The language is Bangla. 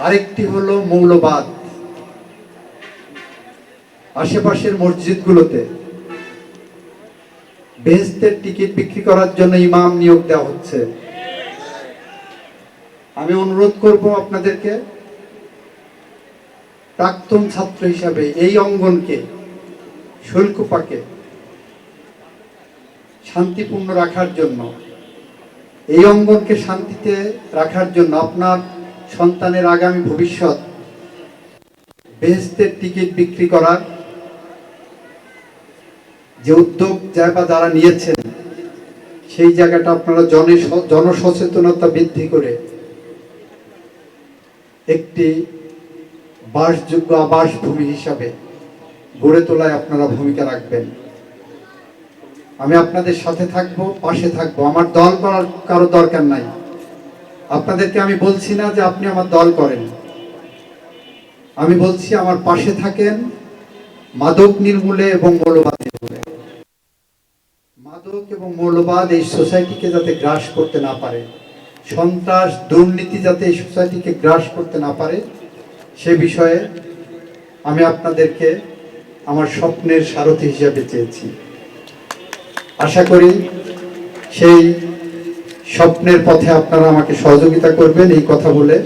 আরেকটি হলো মৌলবাদ। আশেপাশের মসজিদগুলোতে বেহেশতের টিকিট বিক্রি করার জন্য ইমাম নিয়োগ দেওয়া হচ্ছে। আমি অনুরোধ করব আপনাদেরকে, প্রাক্তন ছাত্র হিসাবে এই অঙ্গনকে, শৈলকুপাকে শান্তিপূর্ণ রাখার জন্য, এই অঙ্গনকে শান্তিতে রাখার জন্য, আপনার সন্তানের আগামী ভবিষ্যৎ বেহেশতের টিকিট বিক্রি করার যে উদ্যোগ যারা নিয়েছেন, সেই জায়গাটা আপনারা জনসচেতনতা বৃদ্ধি করে একটি বাসযোগ্য আবাসভূমি হিসাবে গড়ে তোলায় আপনারা ভূমিকা রাখবেন। আমি আপনাদের সাথে থাকবো, পাশে থাকবো। আমার দল করার কারো দরকার নাই। আপনাদেরকে আমি বলছি না যে আপনি আমার দল করেন, আমি বলছি আমার পাশে থাকেন মাদক নির্মূলে এবং মৌলবাদ নির্মূলে। মাদক এবং মৌলবাদ এই সোসাইটিকে যাতে গ্রাস করতে না পারে, সন্ত্রাস দুর্নীতি যাতে এই সোসাইটিকে গ্রাস করতে না পারে, সে বিষয়ে আমি আপনাদেরকে আমার স্বপ্নের সারথি হিসাবে চেয়েছি। আশা করি সেই স্বপ্নের পথে আপনারা আমাকে সহযোগিতা করবেন। এই কথা বলে